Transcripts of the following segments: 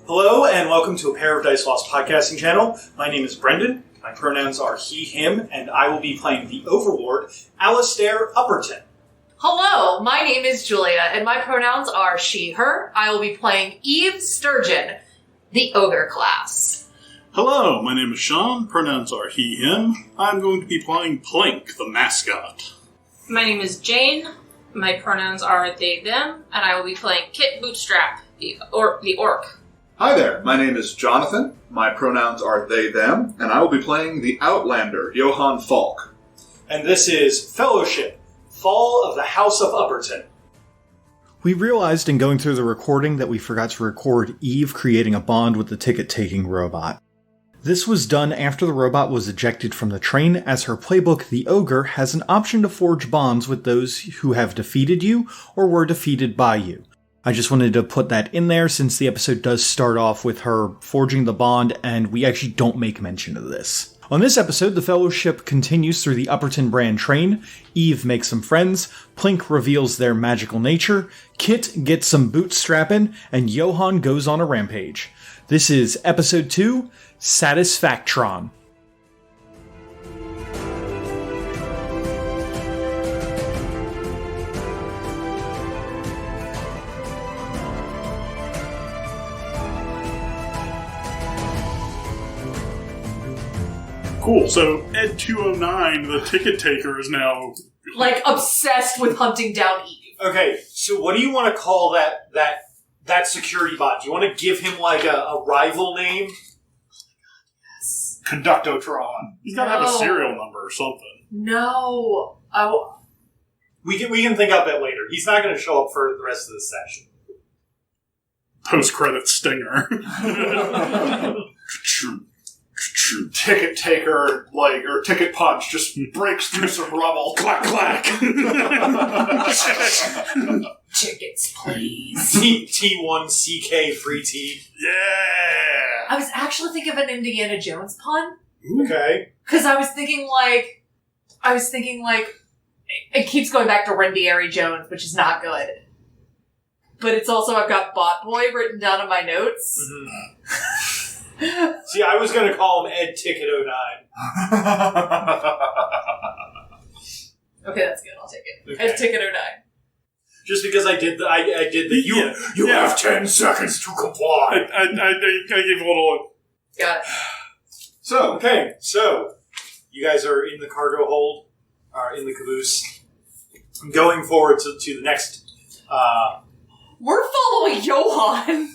Hello, and welcome to A Pair of Dice Lost podcasting channel. My name is Brendan. My pronouns are he, him, and I will be playing the Overlord, Alistair Upperton. Hello, my name is Julia, and my pronouns are she, her. I will be playing Eve Sturgeon, the Ogre class. Hello, my name is Sean. Pronouns are he, him. I'm going to be playing Plink, the mascot. My name is Jane. My pronouns are they, them, and I will be playing Kit Bootstrap, the orc. Hi there, my name is Jonathan. My pronouns are they, them, and I will be playing the Outlander, Johan Falk. And this is Fellowship, Fall of the House of Upperton. We realized in going through the recording that we forgot to record Eve creating a bond with the ticket-taking robot. This was done after the robot was ejected from the train, as her playbook, The Ogre, has an option to forge bonds with those who have defeated you or were defeated by you. I just wanted to put that in there since the episode does start off with her forging the bond, and we actually don't make mention of this. On this episode, the Fellowship continues through the Upperton brand train, Eve makes some friends, Plink reveals their magical nature, Kit gets some bootstrapping, and Johan goes on a rampage. This is Episode 2, Satisfactron. Cool, so Ed209, the ticket taker, is now... Like, obsessed with hunting down Eve. Okay, so what do you want to call that security bot? Do you want to give him, like, a rival name? Conductotron. He's got to have a serial number or something. No. We can think up it later. He's not going to show up for the rest of the session. Post-credit stinger. Ticket taker, or ticket punch, just breaks through some rubble. Clack, clack. Tickets, please. T1CK free tea. Yeah! I was actually thinking of an Indiana Jones pun. Okay. Because I was thinking like, it keeps going back to Rendieri Jones, which is not good. But it's also, I've got Bot Boy written down in my notes. Mm-hmm. See, I was going to call him Ed Ticket 09. Okay, that's good. I'll take it. Okay. Ed Ticket 09. Just because I did you have 10 seconds to comply. I gave a little... Got it. So you guys are in the cargo hold, are in the caboose. I'm going forward to the next... We're following Johan,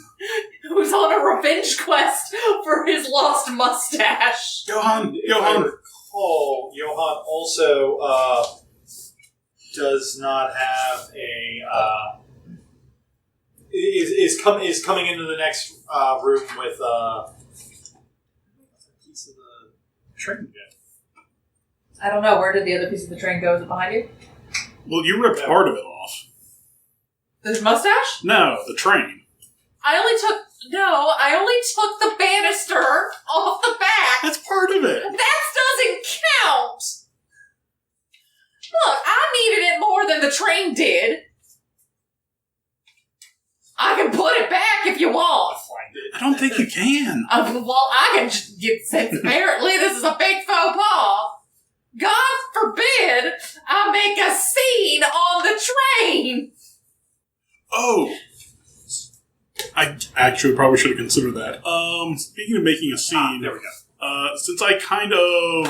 who's on a revenge quest for his lost mustache. Johan. Johan also does not have a is coming into the next room with a piece of the train again. I don't know. Where did the other piece of the train go? Is it behind you? Well, you ripped part of it off. His mustache? No, the train. I only took the banister off the back. That's part of it. That doesn't count. Look, I needed it more than the train did. I can put it back if you want. I don't think you can. Well, I can just get, since apparently this is a big faux pas. God forbid I make a scene on the train. Oh. I actually probably should have considered that. Speaking of making a scene, there we go. Since I kind of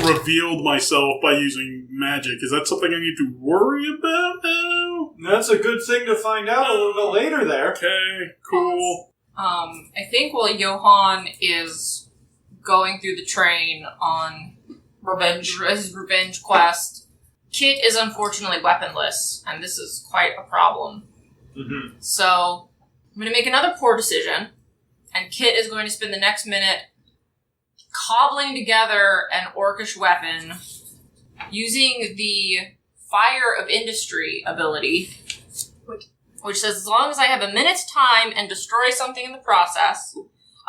revealed myself by using magic, is that something I need to worry about now? That's a good thing to find out a little bit later there. Okay, cool. I think while Johan is going through the train on his revenge quest, Kit is unfortunately weaponless, and this is quite a problem. Mm-hmm. So, I'm going to make another poor decision, and Kit is going to spend the next minute cobbling together an orcish weapon using the Fire of Industry ability, which says as long as I have a minute's time and destroy something in the process,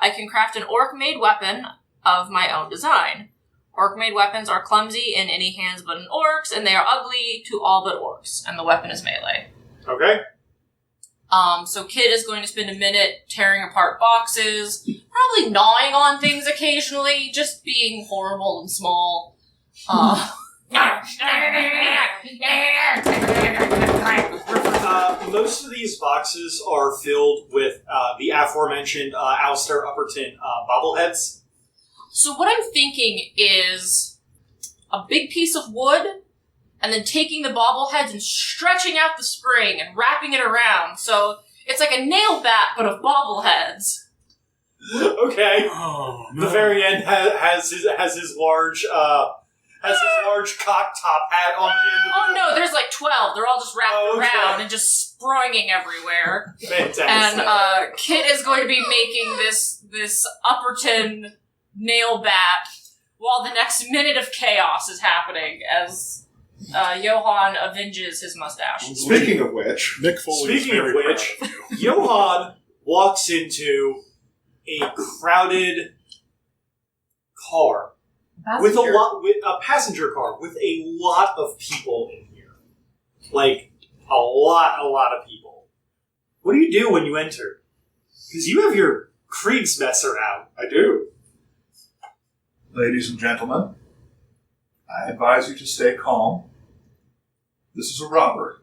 I can craft an orc-made weapon of my own design. Orc-made weapons are clumsy in any hands but in orcs, and they are ugly to all but orcs, and the weapon is melee. Okay. So Kit is going to spend a minute tearing apart boxes, probably gnawing on things occasionally, just being horrible and small. Most of these boxes are filled with the aforementioned Alistair Upperton bobbleheads. So what I'm thinking is a big piece of wood, and then taking the bobbleheads and stretching out the spring and wrapping it around. So it's like a nail bat, but of bobbleheads. Okay. Oh, no. The very end has his large cock top hat on the end of Oh no, there's like 12. They're all just wrapped around and just springing everywhere. Fantastic. And Kit is going to be making this Upperton nail bat while the next minute of chaos is happening as Johan avenges his mustache. Speaking of which, Mick Foley is Speaking of very which, proud of you. Johan walks into a crowded car with a passenger car with a lot of people in here, like a lot of people. What do you do when you enter? Because you have your Kriegsmesser out. I do. Ladies and gentlemen, I advise you to stay calm. This is a robbery.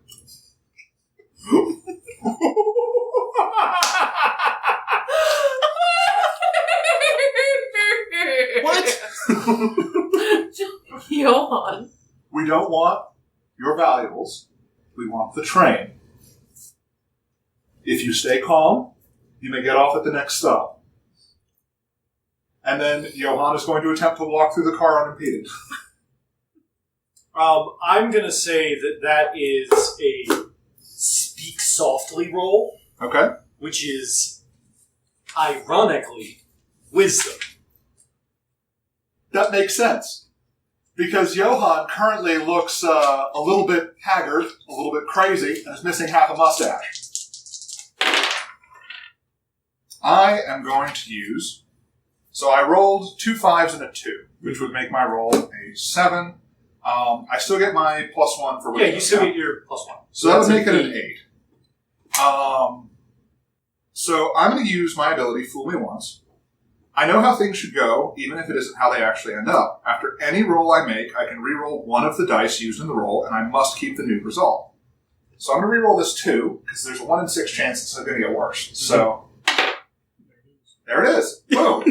What? Johan. We don't want your valuables. We want the train. If you stay calm, you may get off at the next stop. And then Johan is going to attempt to walk through the car unimpeded. I'm going to say that is a speak softly roll, Okay? which is, ironically, wisdom. That makes sense. Because Johan currently looks a little bit haggard, a little bit crazy, and is missing half a mustache. I am going to use... So I rolled 2 5s and a 2, which would make my roll a 7. I still get my +1 for wisdom. Yeah, you still get your +1. So that would make it an 8. So I'm going to use my ability, Fool Me Once. I know how things should go, even if it isn't how they actually end up. After any roll I make, I can re-roll one of the dice used in the roll, and I must keep the new result. So I'm going to re-roll this 2, because there's a 1 in 6 chance it's going to get worse. So, there it is. Boom.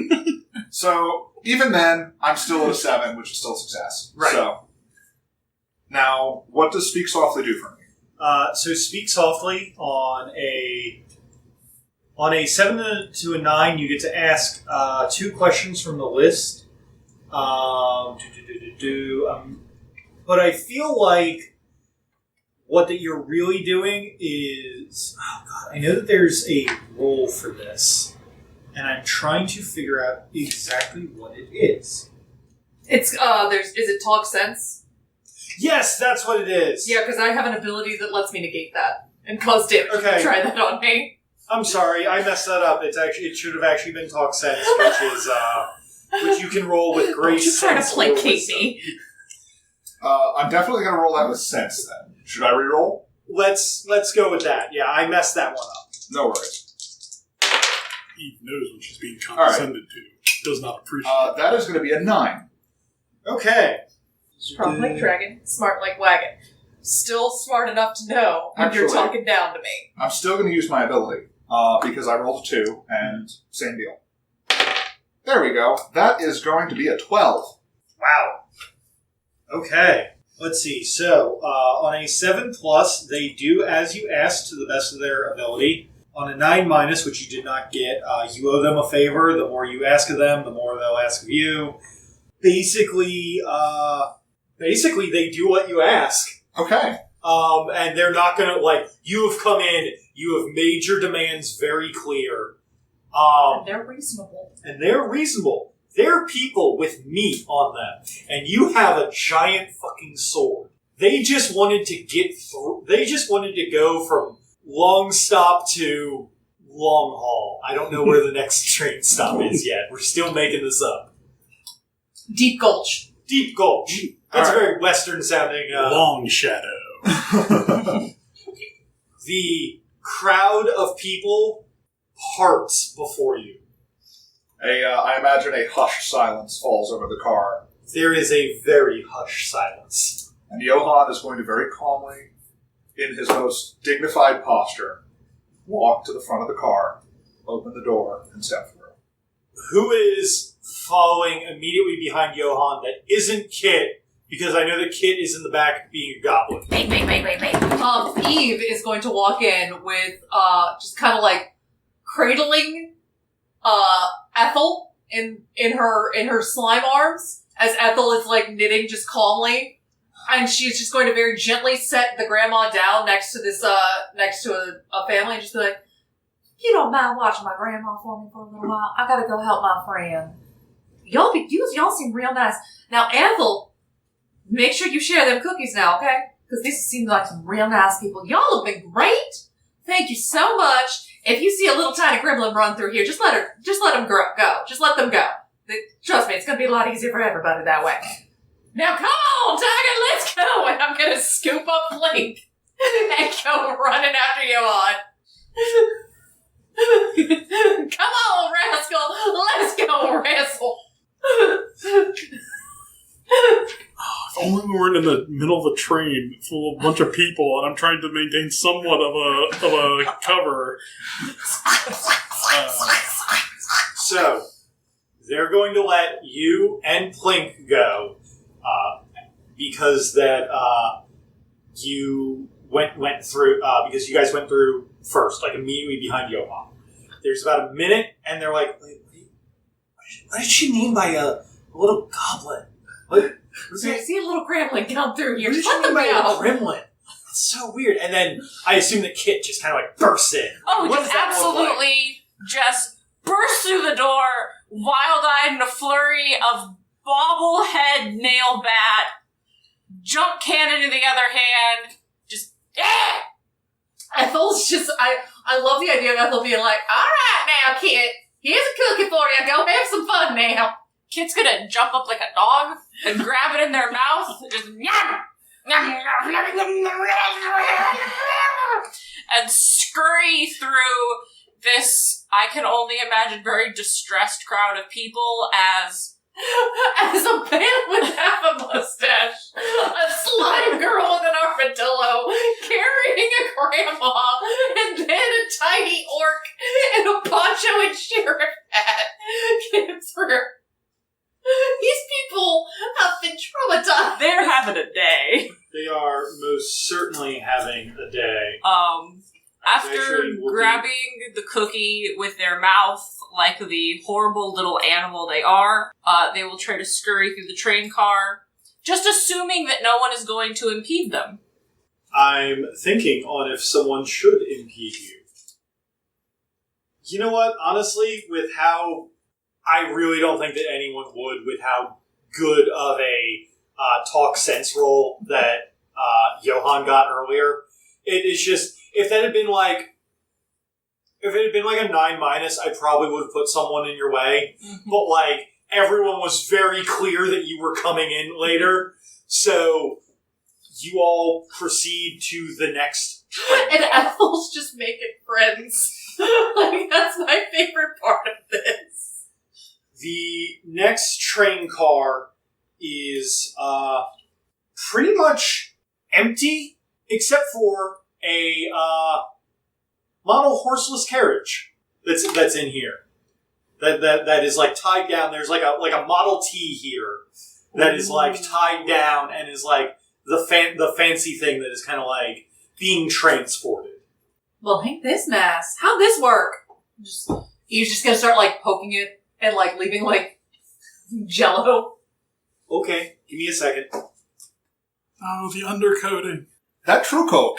So, even then, I'm still at a 7, which is still a success. Right. So, now, what does Speak Softly do for me? So speak softly on a 7 to a 9. You get to ask 2 questions from the list. But I feel like what that you're really doing is, oh god, I know that there's a role for this, and I'm trying to figure out exactly what it is. It's, is it Talk Sense? Yes, that's what it is. Yeah, because I have an ability that lets me negate that and cause damage. Okay. Try that on me. I'm sorry, I messed that up. It should have actually been Talk Sense, which is which you can roll with grace. You're trying to sense, or placate wisdom. me. I'm definitely going to roll that with sense, then. Should I re-roll? Let's go with that. Yeah, I messed that one up. No worries. Eve knows when she's being condescended to. Does not appreciate That is going to be a 9. Okay. Strong like dragon, smart like wagon. Still smart enough to know when you're Actually- talking down to me. I'm still going to use my ability, because I rolled a 2, and same deal. There we go. That is going to be a 12. Wow. Okay. Let's see. So, on a 7+, they do as you asked to the best of their ability. On a 9-, which you did not get, you owe them a favor. The more you ask of them, the more they'll ask of you. Basically, they do what you ask. Okay. And they're not gonna, you have come in, you have made your demands very clear. And they're reasonable. They're people with meat on them. And you have a giant fucking sword. They just wanted to get through, they just wanted to go from long stop to long haul. I don't know where the next train stop is yet. We're still making this up. Deep Gulch. Deep Gulch. That's All a right. very Western sounding, Long Shadow. The crowd of people parts before you. I imagine a hushed silence falls over the car. There is a very hushed silence. And Johan is going to very calmly, in his most dignified posture, walk to the front of the car, open the door, and step through. Who is following immediately behind Johan that isn't Kit? Because I know that Kit is in the back being a goblin. Bang, bang, bang, bang, bang. Eve is going to walk in with, just kind of like cradling, Ethel in her slime arms as Ethel is like knitting just calmly. And she's just going to very gently set the grandma down next to this, next to a family and just be like, you don't mind watching my grandma for me for a little while? I gotta go help my friend. Y'all seem real nice. Now, Ethel, make sure you share them cookies now, okay? Because this seems like some real nice people. Y'all have been great. Thank you so much. If you see a little tiny gremlin run through here, just let them go. Just let them go. Trust me, it's gonna be a lot easier for everybody that way. Now come on, Tiger, let's go! And I'm gonna scoop up Plink and go running after Johan. Come on, rascal! Let's go wrestle! If only we weren't in the middle of a train full of a bunch of people and I'm trying to maintain somewhat of a cover. So, they're going to let you and Plink go, because that, you went through, because you guys went through first, like immediately behind Johan. There's about a minute, and they're like, wait, what did she mean by a little goblin? I see a little gremlin come through here. What did Just she let mean them by a go. gremlin? That's so weird. And then I assume that Kit just kind of like bursts in. Oh, What just does that look like? absolutely just burst through the door, wild-eyed in a flurry of bobblehead nail bat, jump cannon in the other hand, just, yeah! Ethel's just, I love the idea of Ethel being like, alright now, kid, here's a cookie for you, go have some fun now. Kid's gonna jump up like a dog and grab it in their mouth, and just, and scurry through this, I can only imagine, very distressed crowd of people as a man with half a mustache, a slime girl with an armadillo, carrying a grandma, and then a tiny orc in a poncho and sheriff hat get through. These people have been traumatized. they're having a day. They are most certainly having a day. After Actually, grabbing the cookie with their mouth like the horrible little animal they are, they will try to scurry through the train car, just assuming that no one is going to impede them. I'm thinking on if someone should impede you. You know what? Honestly, with how... I really don't think that anyone would, with how good of a talk sense roll that Johan got earlier. It is just... If it had been like a 9-, I probably would have put someone in your way. Mm-hmm. But like everyone was very clear that you were coming in later, so you all proceed to the next train. And Ethel's just making friends. Like, that's my favorite part of this. The next train car is pretty much empty, except for a model horseless carriage that's in here. That is like tied down. There's like a Model T here that is like tied down and is like the fancy thing that is kind of like being transported. Well, ain't this nice? How'd this work? You're just gonna start like poking it and like leaving like jello. Okay, give me a second. Oh, the undercoating. That true coat.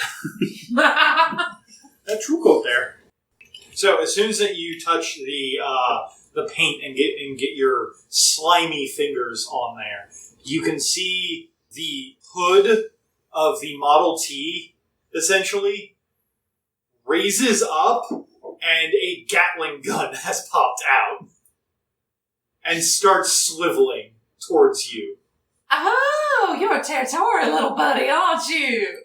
That true coat there. So as soon as that you touch the paint and get your slimy fingers on there, you can see the hood of the Model T essentially raises up, and a Gatling gun has popped out and starts swiveling towards you. Oh, you're a territorial little buddy, aren't you?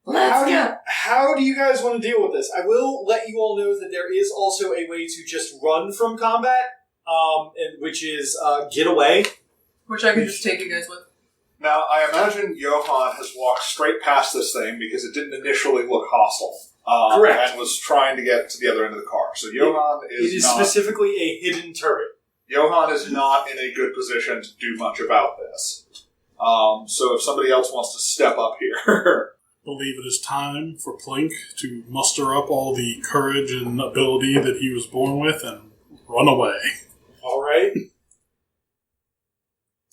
Let's go. How do you guys want to deal with this? I will let you all know that there is also a way to just run from combat, which is get away. Which I can just take you guys with. Now, I imagine Johan has walked straight past this thing because it didn't initially look hostile. Correct. And was trying to get to the other end of the car. So Johan It is not, specifically a hidden turret. Johan is not in a good position to do much about this. So if somebody else wants to step up here... I believe it is time for Plink to muster up all the courage and ability that he was born with and run away. All right.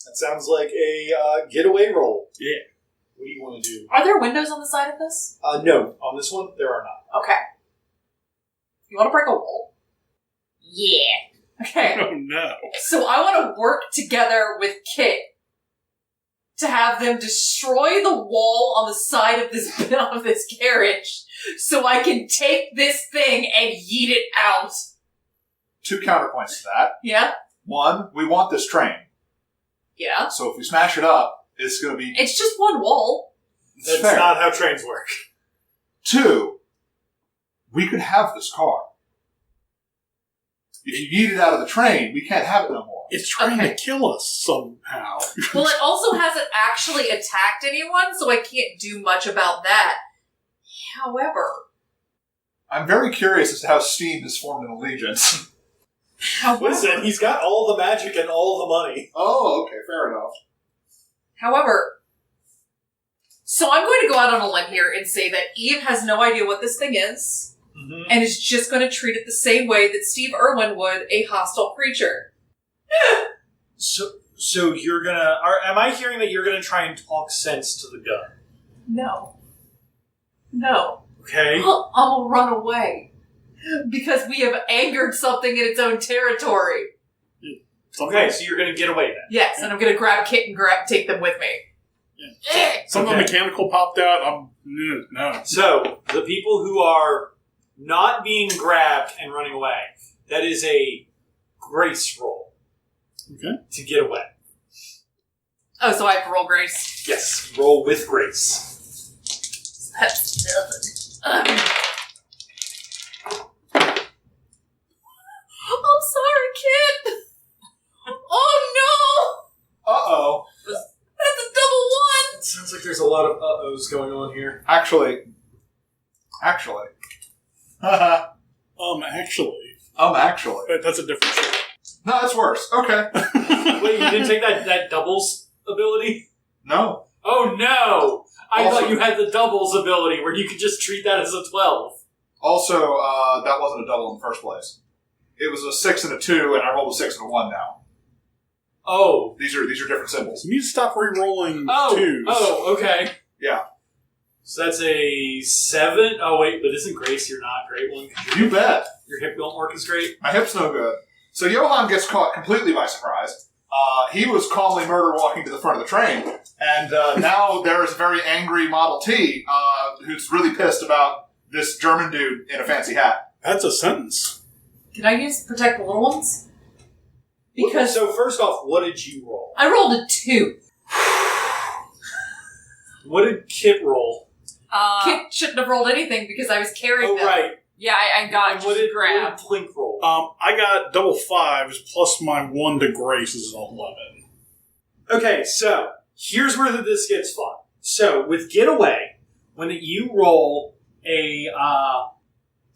That sounds like a getaway roll. Yeah. What do you want to do? Are there windows on the side of this? No. On this one, there are not. Okay. You want to break a wall? Yeah. Okay. Oh no. So I want to work together with Kit to have them destroy the wall on the side of this carriage so I can take this thing and yeet it out. 2 counterpoints to that. Yeah? 1, we want this train. Yeah. So if we smash it up, it's going to be... It's just one wall. That's fair. not how trains work. 2, we could have this car. If you yeet it out of the train, we can't have it no more. It's trying to kill us somehow. Well, it also hasn't actually attacked anyone, so I can't do much about that. However... I'm very curious as to how Steam has formed an allegiance. Listen, he's got all the magic and all the money. Oh, okay, fair enough. However, so I'm going to go out on a limb here and say that Eve has no idea what this thing is, and is just going to treat it the same way that Steve Irwin would a hostile creature. So you're gonna... am I hearing that you're gonna try and talk sense to the gun? No. Okay. I'll run away. Because we have angered something in its own territory. Okay, so you're gonna get away then. Yes, and I'm going to grab Kit and take them with me. Yeah. Something mechanical popped out. No. So, the people who are not being grabbed and running away, that is a grace roll. Okay. To get away. Oh, so I have to roll grace? Yes, roll with grace. That's nothing. I'm sorry, Kit. Oh, no! Uh-oh. That's a double 1! It sounds like there's a lot of uh-ohs going on here. Actually. Actually. That's a different show. No, that's worse. Okay. Wait, you didn't take that doubles ability? No. Oh, no! I Also- thought you had the doubles ability where you could just treat that as a 12. Also, that wasn't a double in the first place. It was a 6 and a 2, and I rolled a 6 and a 1 now. Oh. These are different symbols. You need to stop re-rolling twos. Oh, okay. Yeah. So that's a 7. Oh, wait, but isn't Grace your not great one? You bet. Your hip don't work as great? My hip's no good. So Johan gets caught completely by surprise. He was calmly murder walking to the front of the train, and now there is a very angry Model T who's really pissed about this German dude in a fancy hat. That's a sentence. Can I use protect the little ones? Because So first off, what did you roll? I rolled a 2. What did Kit roll? Kit shouldn't have rolled anything because I was carrying them. Right. Yeah, I got And what did grabbed. Plink roll? I got double 5s plus my 1 to grace is 11. Okay, so here's where this gets fun. So with Getaway, when you roll a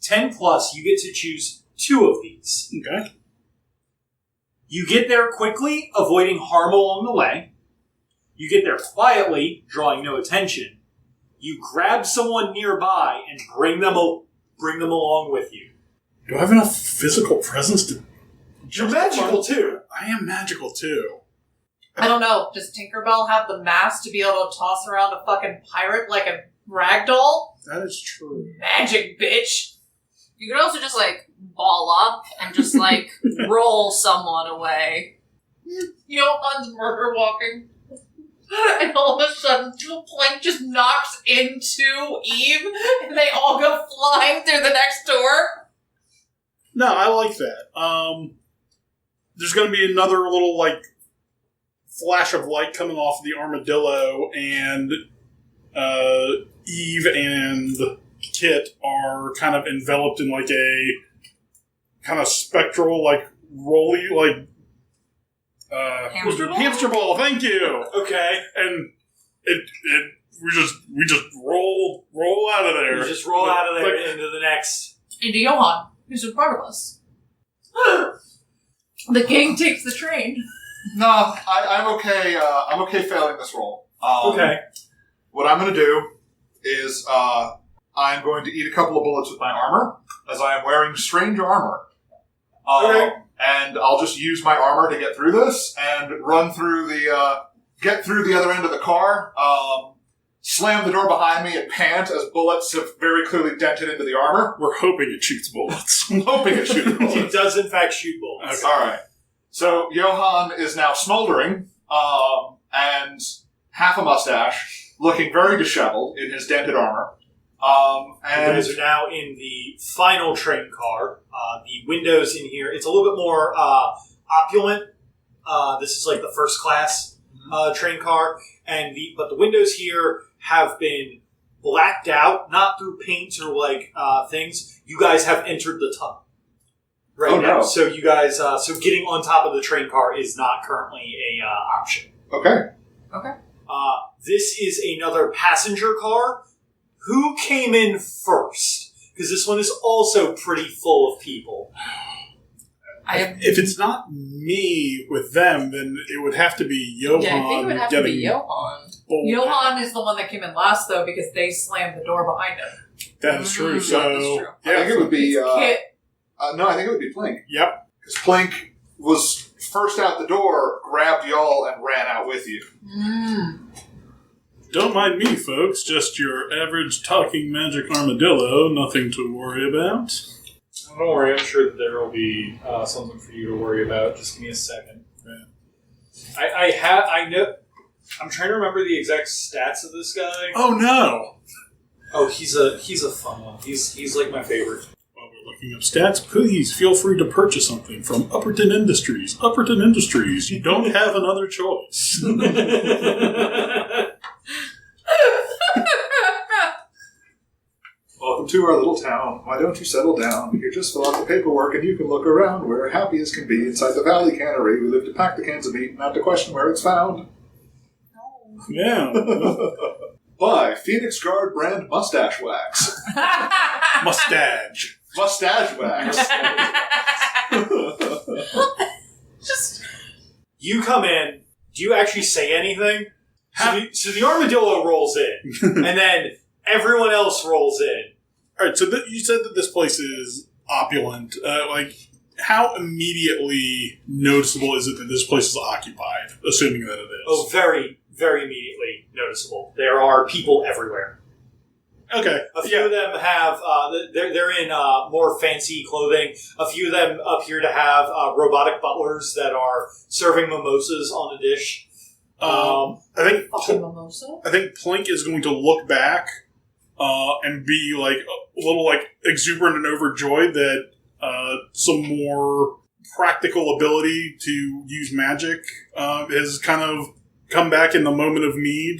10 plus, you get to choose 2 of these. Okay. You get there quickly, avoiding harm along the way. You get there quietly, drawing no attention. You grab someone nearby and bring them along with you. Do I have enough physical presence to... You're magical too. I am magical too. I don't know. Does Tinkerbell have the mass to be able to toss around a fucking pirate like a ragdoll? That is true. Magic, bitch! You could also just, ball up and just, roll someone away. Johan's murder walking. And all of a sudden, Plink just knocks into Eve, and they all go flying through the next door. No, I like that. There's going to be another little, flash of light coming off the armadillo, and Eve and Kit are kind of enveloped in like a kind of spectral, like rolly, like Hamster ball? Thank you. Okay. And we just roll out of there. You just roll out of there into the next. Into Johan, who's in front of us. The king takes the train. No, I'm okay. I'm okay failing this roll. Okay. What I'm going to do is I'm going to eat a couple of bullets with my armor, as I am wearing strange armor. Okay. And I'll just use my armor to get through this and run through get through the other end of the car, slam the door behind me and pant as bullets have very clearly dented into the armor. We're hoping it shoots bullets. I'm hoping it shoots bullets. It does, in fact, shoot bullets. Okay. All right. So Johan is now smoldering and half a mustache, looking very disheveled in his dented armor. You And guys are now in the final train car. The windows in here, it's a little bit more opulent. This is like the first class train car, but the windows here have been blacked out, not through paint or like things. You guys have entered the tunnel right now, no. so you guys, so getting on top of the train car is not currently a option. okay. This is another passenger car. Who came in first? Because this one is also pretty full of people. If it's not me with them, then it would have to be Johan. Yeah, I think it would have to be Johan. Johan is the one that came in last, though, because they slammed the door behind him. That is true. That's So, true. I think it would be... Kit. no, I think it would be Plink. Yep. Because Plink was first out the door, grabbed y'all, and ran out with you. Don't mind me, folks. Just your average talking magic armadillo. Nothing to worry about. Don't worry, I'm sure that there will be something for you to worry about. Just give me a second. I know. I'm trying to remember the exact stats of this guy. Oh no! Oh, he's a fun one. He's like my favorite. While we're looking up stats, please feel free to purchase something from Upperton Industries. Upperton Industries, you don't have another choice. Welcome to our little town. Why don't you settle down? Here, just fill out the paperwork and you can look around. We're happy as can be inside the Valley Cannery. We live to pack the cans of meat, not to question where it's found. Yeah. Buy Phoenix Guard brand mustache wax. Mustache. Mustache wax. Just You come in. Do you actually say anything? So the armadillo rolls in, and then everyone else rolls in. All right. So you said that this place is opulent. How immediately noticeable is it that this place is occupied? Assuming that it is. Oh, very, very immediately noticeable. There are people everywhere. Okay. A few of them have, they're in more fancy clothing. A few of them appear to have robotic butlers that are serving mimosas on a dish. I think mimosa? I think Plink is going to look back and be like a little like exuberant and overjoyed that some more practical ability to use magic has kind of come back in the moment of need.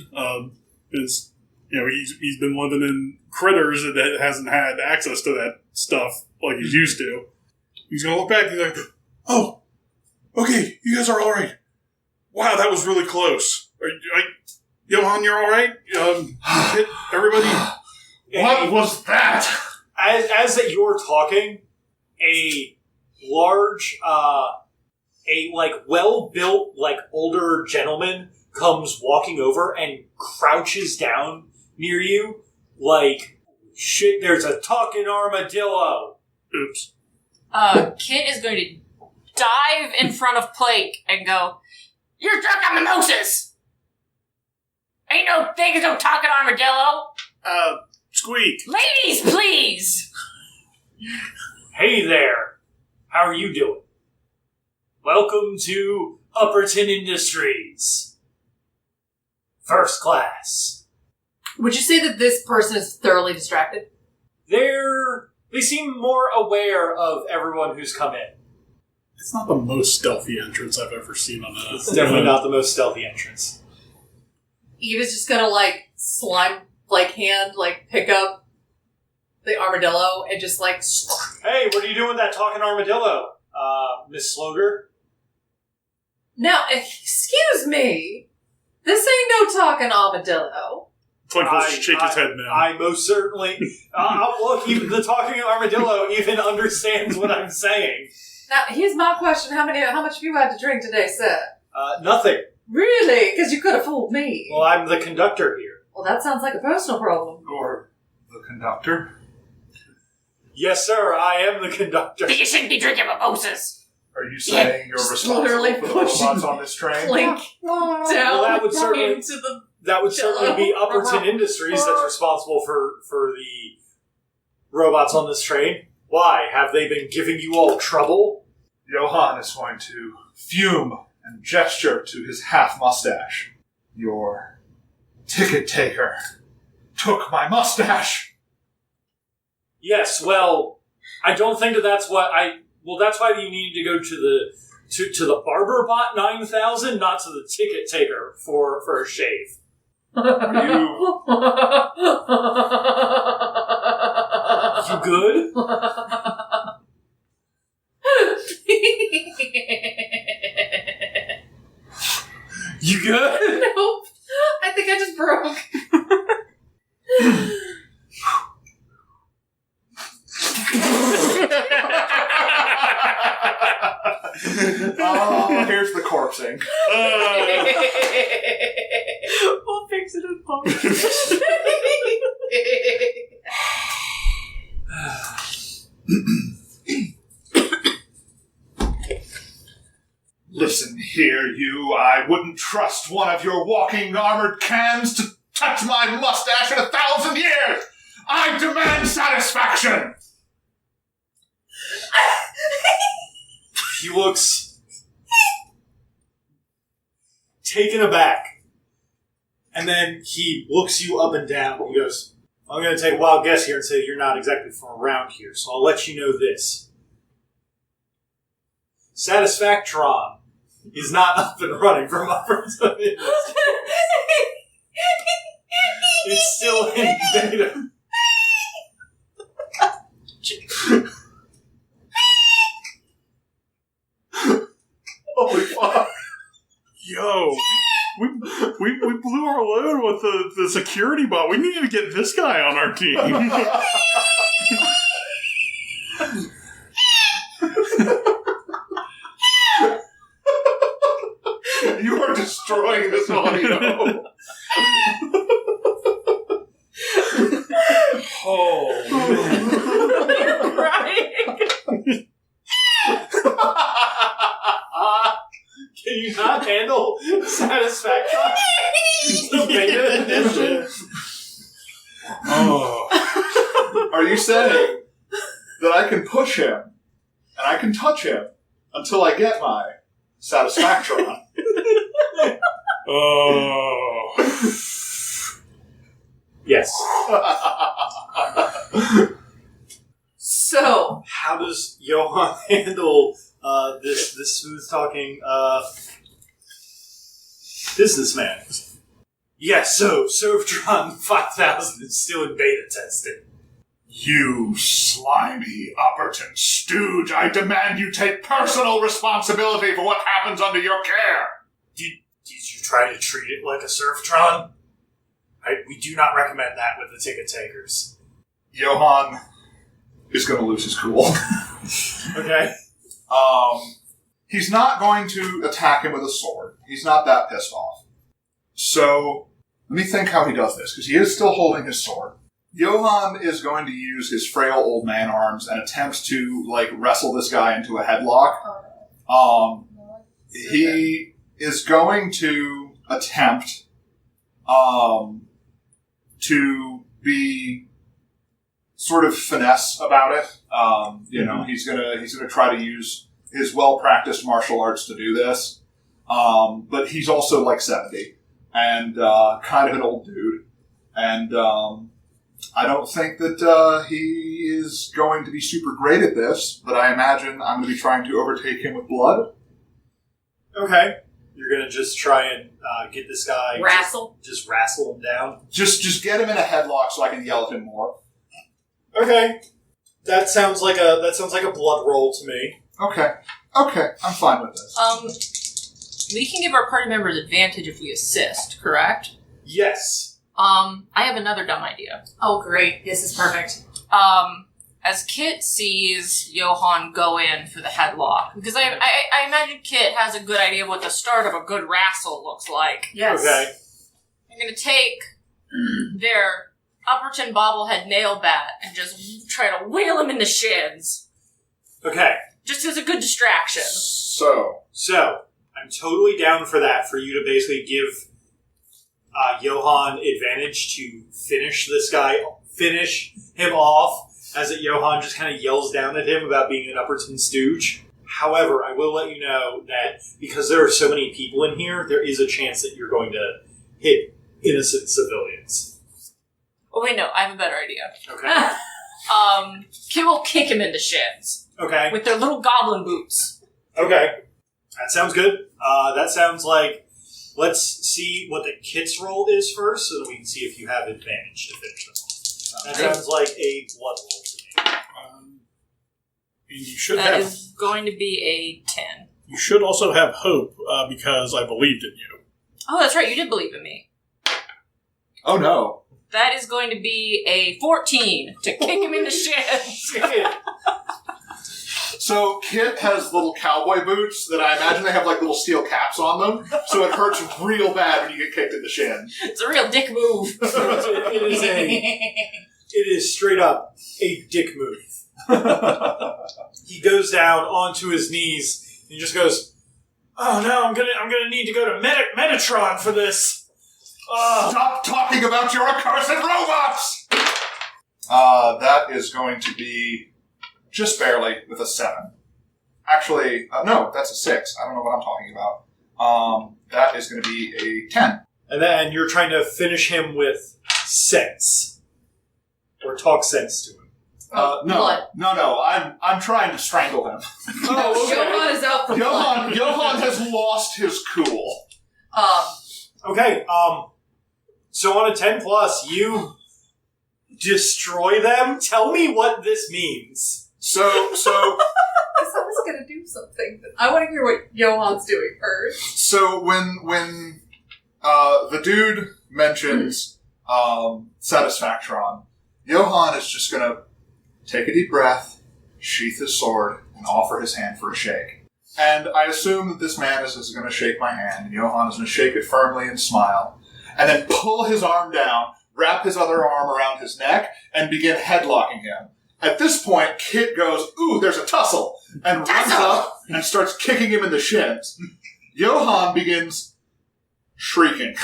It's, he's been living in critters that hasn't had access to that stuff like he's used to. He's going to look back and he's like, oh, okay, you guys are all right. Wow, that was really close. Johan, you're all right? Everybody? What was that? As that you're talking, a large, well-built, older gentleman comes walking over and crouches down near you, like, shit, there's a talking armadillo. Oops. Kit is going to dive in front of Plink and go, "You're drunk on mimosas! Ain't no thing as no talking armadillo! Squeak. Ladies, please!" Hey there, how are you doing? Welcome to Upperton Industries. First class. Would you say that this person is thoroughly distracted? They seem more aware of everyone who's come in. It's not the most stealthy entrance I've ever seen on a... It's definitely not the most stealthy entrance. Eve is just gonna slime, pick up the armadillo and just Hey, what are you doing with that talking armadillo, Miss Sloger? Now, excuse me. This ain't no talking armadillo. Plink will shake his head now. I most certainly... look, even the talking armadillo even understands what I'm saying. Now, here's my question. How much have you had to drink today, sir? Nothing. Really? Because you could have fooled me. Well, I'm the conductor here. Well, that sounds like a personal problem. Or the conductor? Yes, sir, I am the conductor. You shouldn't be drinking mimosas. Are you saying you're responsible for the robots on this train? Plink down that would certainly into the... That would certainly be Upperton Industries that's responsible for the robots on this train. Why? Have they been giving you all trouble? Johan is going to fume and gesture to his half-mustache. Your ticket taker took my mustache! Yes, well, I don't think that's what Well, that's why you need to go to the Barber Bot 9000, not to the ticket taker for a shave. You good? You good? Nope. I think I just broke. Oh, here's the corpsing. We'll fix it in post. Listen here, you. I wouldn't trust one of your walking armored cans to touch my mustache in 1,000 years! I demand satisfaction! He looks taken aback. And then he looks you up and down. He goes, I'm going to take a wild guess here and say you're not exactly from around here, so I'll let you know this. Satisfactron is not up and running from Upperton Industries. It's still in beta. Holy fuck. Yo, we blew our load with the security bot. We needed to get this guy on our team. You are destroying this audio. Oh, You're crying. Can you not handle Satisfactron? The beta edition. oh. Are you saying that I can push him and I can touch him until I get my Satisfactron? Oh. Yes. So, how does Johan handle this smooth talking businessman? Yes, so Servtron 5000 is still in beta testing. You slimy Upperton stooge, I demand you take personal responsibility for what happens under your care. Did you try to treat it like a Servtron? We do not recommend that with the ticket takers. Johan is going to lose his cool. Okay. He's not going to attack him with a sword. He's not that pissed off. So, let me think how he does this, because he is still holding his sword. Johan is going to use his frail old man arms and attempt to, wrestle this guy into a headlock. He is going to attempt, to be sort of finesse about it. He's gonna try to use his well-practiced martial arts to do this. But he's also 70 and kind of an old dude. And I don't think that he is going to be super great at this, but I imagine I'm going to be trying to overtake him with blood. Okay. You're gonna just try and get this guy... Wrestle? Just wrestle him down? Just get him in a headlock so I can yell at him more. Okay. That sounds like a blood roll to me. Okay, I'm fine with this. We can give our party members advantage if we assist, correct? Yes. I have another dumb idea. Oh, great. This is perfect. As Kit sees Johan go in for the headlock, because I imagine Kit has a good idea of what the start of a good wrestle looks like. Yes. Okay. I'm going to take their Upperton bobblehead nail bat and just try to wheel him in the shins. Okay. Just as a good distraction. So, I'm totally down for that, for you to basically give Johan advantage to finish this guy, finish him off, as Johan just kind of yells down at him about being an Upperton stooge. However, I will let you know that because there are so many people in here, there is a chance that you're going to hit innocent civilians. Oh wait, no, I have a better idea. Okay. Kit will kick him in the shins. Okay. With their little goblin boots. Okay. That sounds good. That sounds like... Let's see what the kit's roll is first, so that we can see if you have advantage to finish them off. That sounds like a blood roll to me. And you should That have. is going to be a 10. You should also have hope because I believed in you. Oh, that's right, you did believe in me. oh no. That is going to be a 14 to kick him in the shins. So Kit has little cowboy boots that I imagine they have like little steel caps on them, so it hurts real bad when you get kicked in the shin. It's a real dick move. It is straight up a dick move. He goes down onto his knees and he just goes, "Oh no, I'm gonna need to go to Metatron for this." Stop talking about your accursed robots! That is going to be just barely with a 7. Actually, no, that's a 6. I don't know what I'm talking about. That is going to be a 10. And then you're trying to finish him with sense. Or talk sense to him. No. I'm trying to strangle him. Oh, okay. Johan is out for blood. Johan has lost his cool. Okay, so on a 10 plus, you destroy them? Tell me what this means. I was going to do something. But I want to hear what Johan's doing first. So when the dude mentions Satisfactron, Johan is just going to take a deep breath, sheath his sword, and offer his hand for a shake. And I assume that this man is going to shake my hand, and Johan is going to shake it firmly and smile, and then pull his arm down, wrap his other arm around his neck, and begin headlocking him. At this point, Kit goes, "Ooh, there's a tussle," and runs up and starts kicking him in the shins. Johan begins shrieking.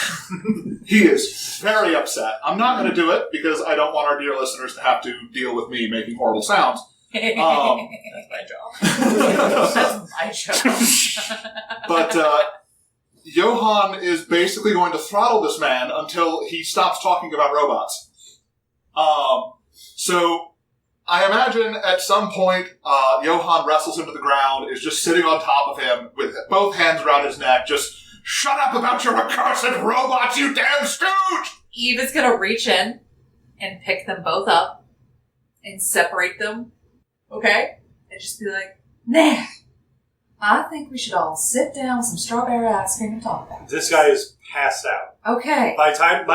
He is very upset. I'm not going to do it because I don't want our dear listeners to have to deal with me making horrible sounds. That's my job. That's my job. But Johan is basically going to throttle this man until he stops talking about robots. So I imagine at some point Johan wrestles him to the ground, is just sitting on top of him with both hands around his neck, just, "Shut up about your accursed robots, you damn stooge!" Eve is going to reach in and pick them both up and separate them. Okay? And just be like, "Nah, I think we should all sit down with some strawberry ice cream and talk about it." This guy is passed out. Okay. By time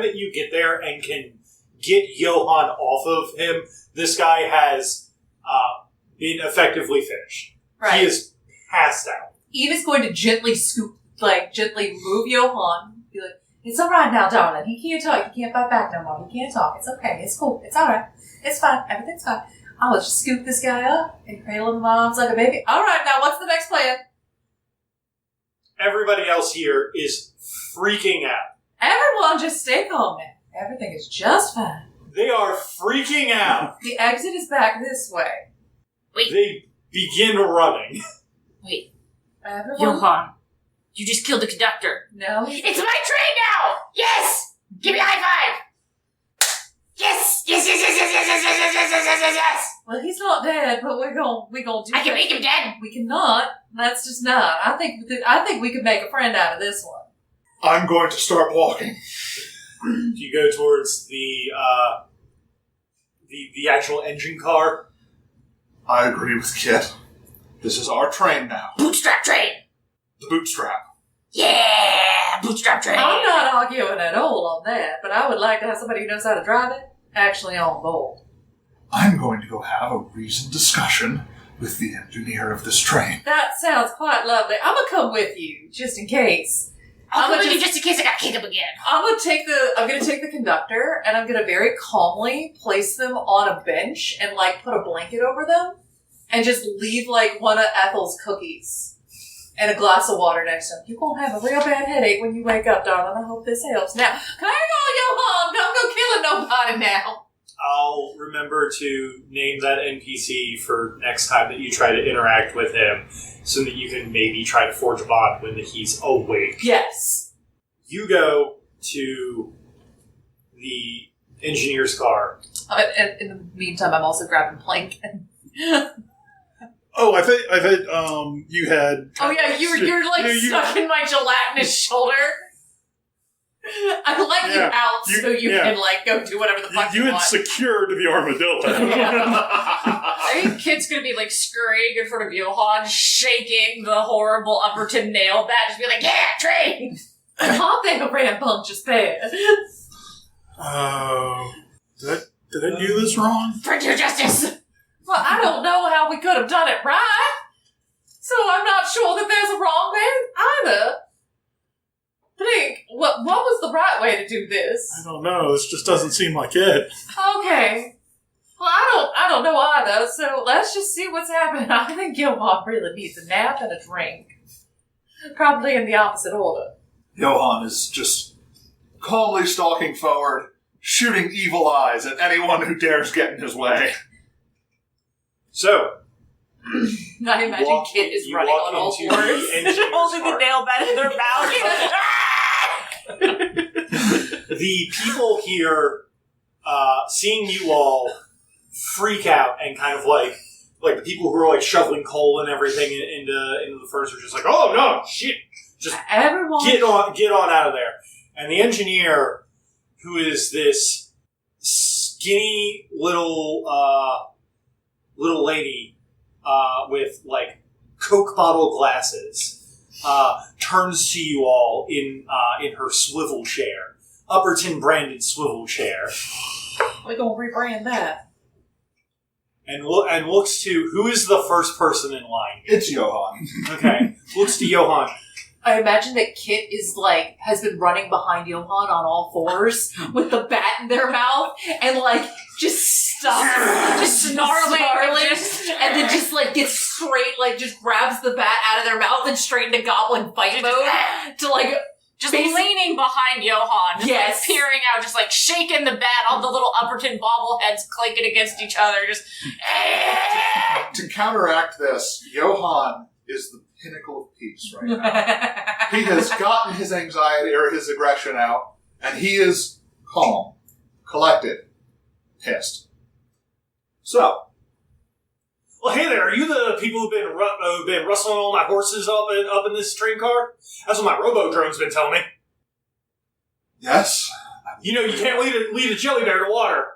that you get there and can get Johan off of him, this guy has been effectively finished. Right. He is passed out. Eve is going to gently gently move Johan. Be like, "It's all right now, darling. He can't talk. He can't fight back no more. He can't talk. It's okay. It's cool. It's all right. It's fine. Everything's fine. I'll just scoop this guy up and cradle him in my arms like a baby. All right, now what's the next plan?" Everybody else here is freaking out. Everyone just stay calm now. Everything is just fine. They are freaking out. The exit is back this way. Wait. They begin running. Wait. Everyone? Johan, you just killed the conductor. No. It's my train now! Yes! Give me a high five! Yes! Yes, yes, yes, yes, yes, yes, yes, yes, yes, yes, yes, yes! Well, he's not dead, but we're gonna do I can make him dead! We cannot. That's just not. I think we could make a friend out of this one. I'm going to start walking. You go towards the actual engine car. I agree with Kit. This is our train now. Bootstrap train! The bootstrap. Yeah! Bootstrap train! I'm not arguing at all on that, but I would like to have somebody who knows how to drive it actually on board. I'm going to go have a reasoned discussion with the engineer of this train. That sounds quite lovely. I'm gonna come with you, just in case. I'll come with you just in case I got kicked up again. I'm gonna take the conductor, and I'm gonna very calmly place them on a bench and, like, put a blanket over them, and just leave, like, one of Ethel's cookies and a glass of water next to them. You're gonna have a real bad headache when you wake up, darling. I hope this helps. Now, come on, Johan! Don't go killing nobody now. I'll remember to name that NPC for next time that you try to interact with him, so that you can maybe try to forge a bond when he's awake. Yes. You go to the engineer's car. In the meantime, I'm also grabbing Plink. Oh, I thought you had. Oh yeah, you're like stuck in my gelatinous shoulder. I let you out so you can, like, go do whatever the fuck you had want. secured the armadillo. I think Kit's gonna be, like, scurrying in front of Johan, shaking the horrible Upperton nail bat, just be like, yeah, train! Calm down, rambunctious pad. Oh, did I do this wrong? For due justice! Well, I don't know how we could have done it right, so I'm not sure that there's a wrong way either. Think, what was the right way to do this? I don't know. This just doesn't seem like it. Okay. Well, I don't know either, so let's just see what's happening. I think Johan really needs a nap and a drink. Probably in the opposite order. Johan is just calmly stalking forward, shooting evil eyes at anyone who dares get in his way. So, I imagine Kit is running on all fours. Holding the nail bat in their mouth. The people here, seeing you all freak out and kind of like the people who are like shoveling coal and everything into the furnace are just like, oh no, shit, just everyone get on out of there. And the engineer, who is this skinny little lady with like Coke bottle glasses, turns to you all in her swivel chair, Upperton branded swivel chair. We're gonna rebrand that. And looks to who is the first person in line. It's Johan. Okay, looks to Johan. I imagine that Kit is like has been running behind Johan on all fours with the bat in their mouth and like just stops, just snarling, and then just like gets straight, like just grabs the bat out of their mouth and straight into goblin fight mode to like just leaning behind Johan, just yes, like peering out, just like shaking the bat, all the little Upperton bobbleheads clinking against each other, just to counteract this, Johan is the pinnacle of peace right now. He has gotten his anxiety or his aggression out, and he is calm, collected, pissed. So, well, hey there, are you the people who've been rustling all my horses up in this train car? That's what my robo-drone's been telling me. Yes. You know, you can't lead a jelly bear to water.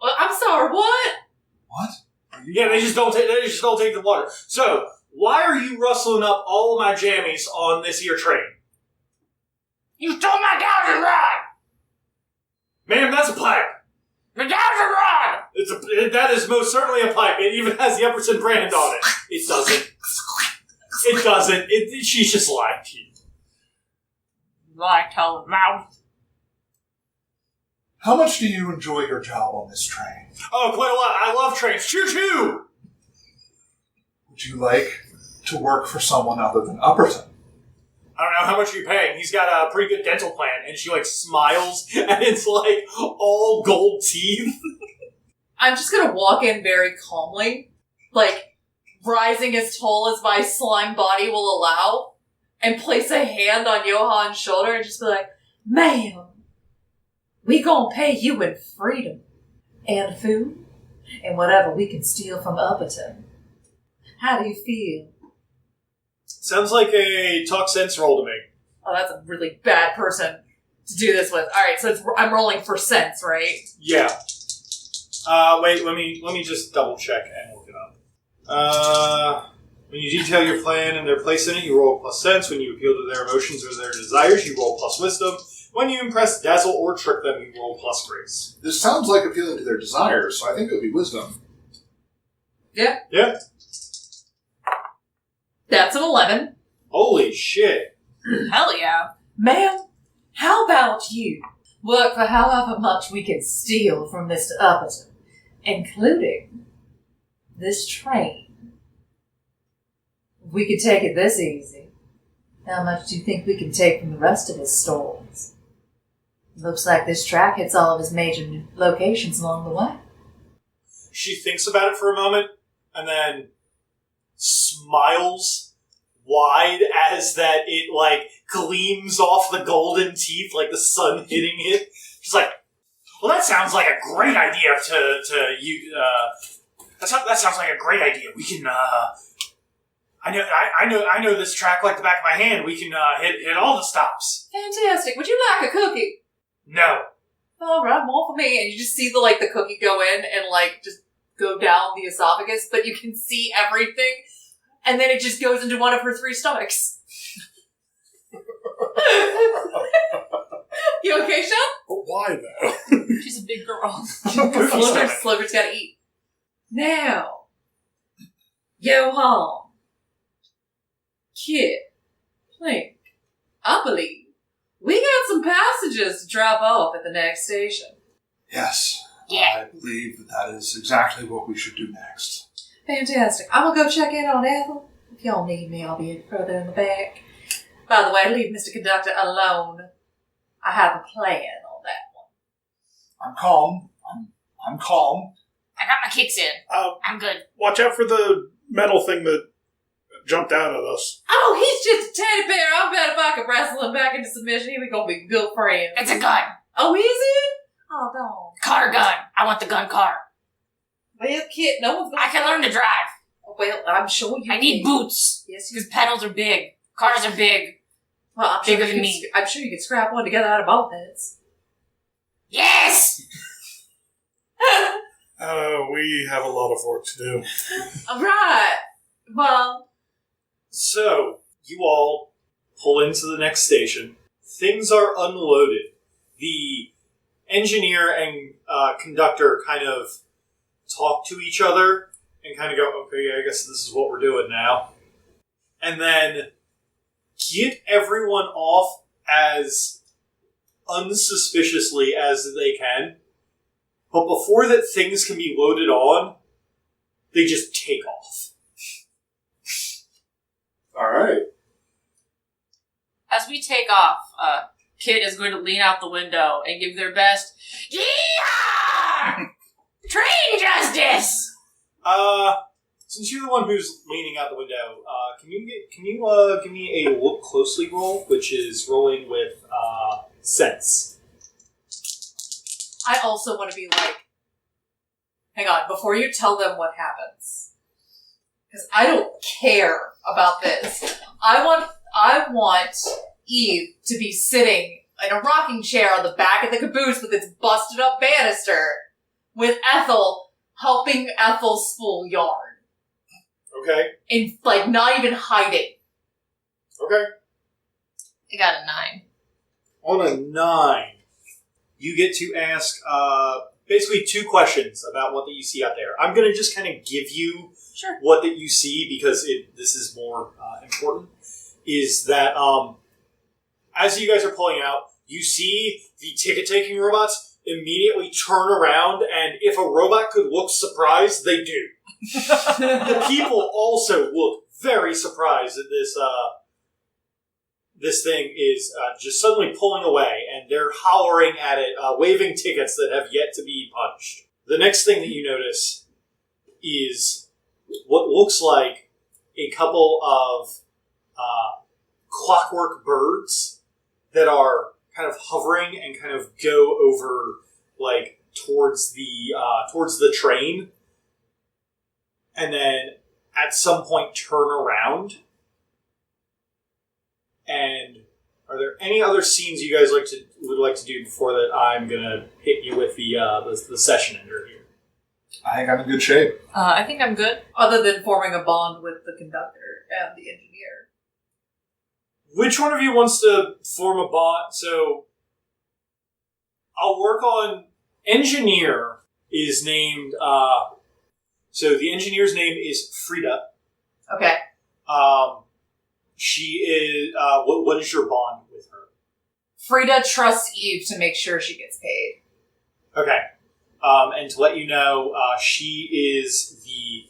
Well, I'm sorry, what? What? Yeah, they just don't take the water. So, why are you rustling up all of my jammies on this here train? You stole my dowsing rod! Ma'am, that's a pipe. The dowsing rod! That is most certainly a pipe. It even has the Epperson brand on it. It doesn't. It doesn't. She's just lying to you. Lie, tell the mouth. How much do you enjoy your job on this train? Oh, quite a lot. I love trains. Choo-choo! Would you like to work for someone other than Upperton? I don't know, how much are you paying? He's got a pretty good dental plan, and she, like, smiles, and it's, like, all gold teeth. I'm just gonna walk in very calmly, like, rising as tall as my slime body will allow, and place a hand on Johan's shoulder and just be like, ma'am, We gonna pay you in freedom and food and whatever we can steal from Upperton. How do you feel? Sounds like a talk sense roll to me. Oh, that's a really bad person to do this with. All right, so I'm rolling for sense, right? Yeah. Wait, let me just double check and look it up. When you detail your plan and their place in it, you roll plus sense. When you appeal to their emotions or their desires, you roll plus wisdom. When you impress, dazzle, or trick them, you roll plus grace. This sounds like appealing to their desires, so I think it would be wisdom. Yeah. Yeah. That's an 11. Holy shit. Hell yeah. Ma'am, how about you work for however much we can steal from Mr. Upperton, including this train? If we could take it this easy, how much do you think we can take from the rest of his stores? Looks like this track hits all of his major locations along the way. She thinks about it for a moment, and then smiles wide as that it, like, gleams off the golden teeth like the sun hitting it. She's like, well, that sounds like a great idea to you, that sounds like a great idea. We can, I know this track like the back of my hand. We can, hit all the stops. Fantastic. Would you like a cookie? No. All right, more for me. And you just see the cookie go in and, just go down the esophagus, but you can see everything. And then it just goes into one of her 3 stomachs. You okay, Sean? But why, though? She's a big girl. Slover's gotta eat. Now, Johan, Kit, Plink, I believe we got some passengers to drop off at the next station. Yes. Yeah. I believe that is exactly what we should do next. Fantastic. I'm gonna go check in on Ethel. If y'all need me, I'll be further in the back. By the way, leave Mr. Conductor alone. I have a plan on that one. I'm calm. I'm calm. I got my kicks in. I'm good. Watch out for the metal thing that jumped out at us. Oh, he's just a teddy bear. I bet if I could wrestle him back into submission, he was gonna be good friends. It's a gun. Oh, is it? Oh, no. Car gun. I want the gun car. Well, kid, no one's gonna... I can learn to drive. Well, I'm sure you I need can. boots. Yes, you Because pedals are big. Cars are big. Well, I'm Bigger sure than me. I'm sure you could scrap one together out of both heads. Yes! We have a lot of work to do. All right. Well... So, you all pull into the next station. Things are unloaded. The engineer and conductor kind of talk to each other and kind of go, okay, I guess this is what we're doing now. And then get everyone off as unsuspiciously as they can. But before that things can be loaded on, they just take off. All right. As we take off, Kit is going to lean out the window and give their best, Yeehaw! Train justice! Since you're the one who's leaning out the window, can you give me a look closely roll, which is rolling with sense. I also want to be like, hang on, before you tell them what happens, because I don't care about this. I want Eve to be sitting in a rocking chair on the back of the caboose with its busted up banister, with Ethel helping Ethel spool yarn. Okay. And, not even hiding. Okay. I got a 9. On a 9, you get to ask basically 2 questions about what that you see out there. I'm going to just kind of give you what that you see because this is more important. Is that as you guys are pulling out, you see the ticket-taking robots immediately turn around, and if a robot could look surprised, they do. The people also look very surprised that this thing is just suddenly pulling away, and they're hollering at it, waving tickets that have yet to be punched. The next thing that you notice is what looks like a couple of clockwork birds that are kind of hovering and kind of go over, like, towards the train, and then at some point turn around. And are there any other scenes you guys would like to do before that I'm gonna hit you with the session ender here? I think I'm in good shape. I think I'm good. Other than forming a bond with the conductor and the engineer. Which one of you wants to form a bond? So I'll work on engineer is named. So the engineer's name is Frida. Okay. She is. What is your bond with her? Frida trusts Eve to make sure she gets paid. Okay. And to let you know, she is the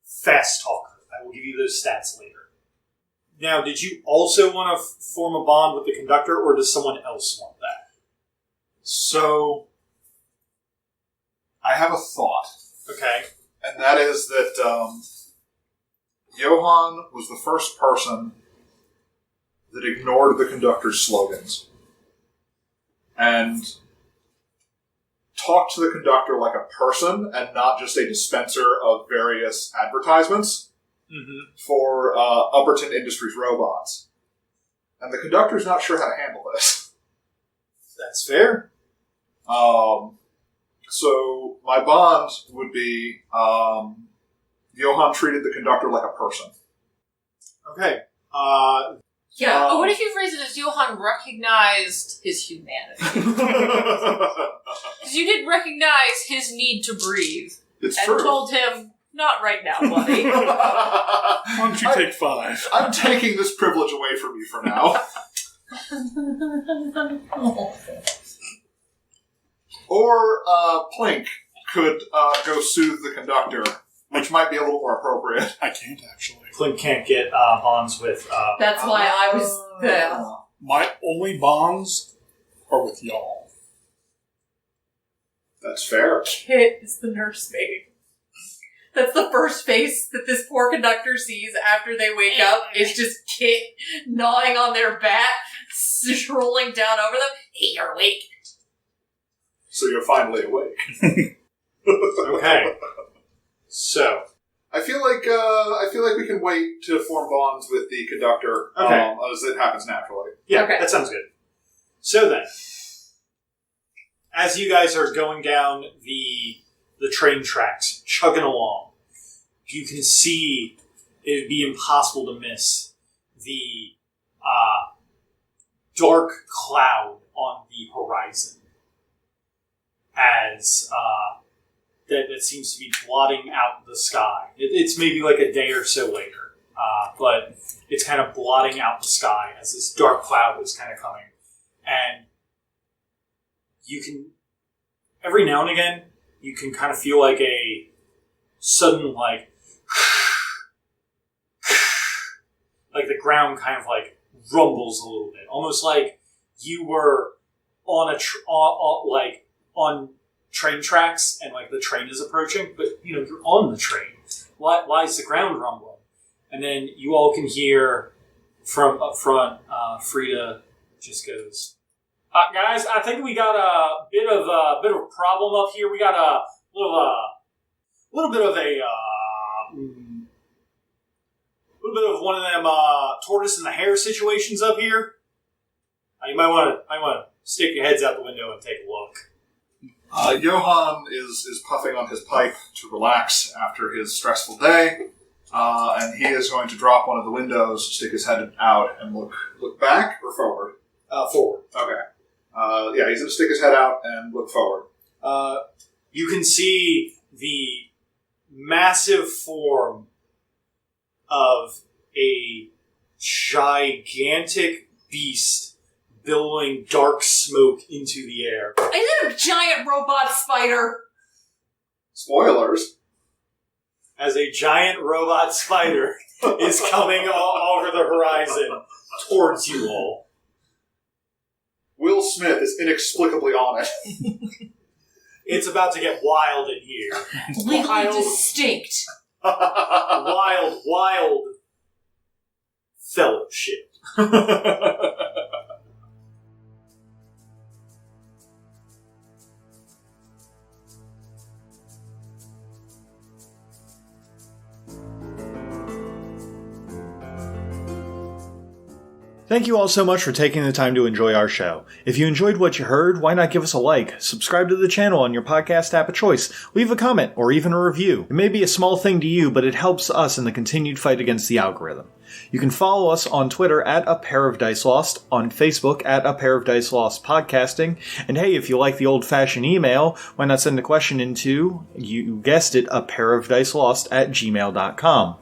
fast talker. I will give you those stats later. Now, did you also want to form a bond with the conductor, or does someone else want that? So, I have a thought. Okay. And that is that Johan was the first person that ignored the conductor's slogans and talked to the conductor like a person and not just a dispenser of various advertisements for Upperton Industries robots. And the conductor's not sure how to handle this. That's fair. So my bond would be Johan treated the conductor like a person. Okay. Yeah. But what if you phrase it as Johan recognized his humanity? Because you did recognize his need to breathe. It's and true. told him, not right now, buddy. Why don't you take 5? I'm taking this privilege away from you for now. Or Plink could go soothe the conductor, which might be a little more appropriate. I can't, actually. Clint can't get bonds with... That's why I was there. My only bonds are with y'all. That's fair. Kit is the nursemaid. That's the first face that this poor conductor sees after they wake up, is just Kit gnawing on their back, strolling down over them. Hey, you're awake. So you're finally awake. Okay. So... I feel like we can wait to form bonds with the conductor as it happens naturally. Yeah, Okay. that sounds good. So then, as you guys are going down the train tracks, chugging along, you can see it would be impossible to miss the dark cloud on the horizon as that seems to be blotting out the sky. It's maybe like a day or so later, but it's kind of blotting out the sky as this dark cloud is kind of coming. And you can, every now and again, you can kind of feel like a sudden, like the ground kind of like rumbles a little bit. Almost like you were on on train tracks and like the train is approaching, but you're on the train. Why is the ground rumbling? And then you all can hear from up front, Frida just goes, guys, I think we got a bit of a problem up here. We got a little bit of one of them tortoise and the hare situations up here. You might want to stick your heads out the window and take a look. Johan is puffing on his pipe to relax after his stressful day, and he is going to drop one of the windows, stick his head out, and look back or forward? Forward. Okay. He's going to stick his head out and look forward. You can see the massive form of a gigantic beast billowing dark smoke into the air. Is it a giant robot spider? Spoilers. As a giant robot spider is coming over the horizon towards you all. Will Smith is inexplicably on it. It's about to get wild in here. Legally distinct. Wild fellowship. Thank you all so much for taking the time to enjoy our show. If you enjoyed what you heard, why not give us a like, subscribe to the channel on your podcast app of choice, leave a comment, or even a review. It may be a small thing to you, but it helps us in the continued fight against the algorithm. You can follow us on Twitter at apairofdicelost, on Facebook at apairofdicelost podcasting, and hey, if you like the old-fashioned email, why not send a question into, you guessed it, apairofdicelost@gmail.com.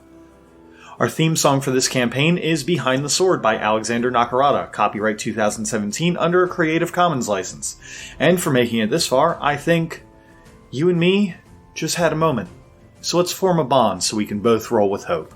Our theme song for this campaign is Behind the Sword by Alexander Nakarada, copyright 2017 under a Creative Commons license. And for making it this far, I think you and me just had a moment. So let's form a bond so we can both roll with hope.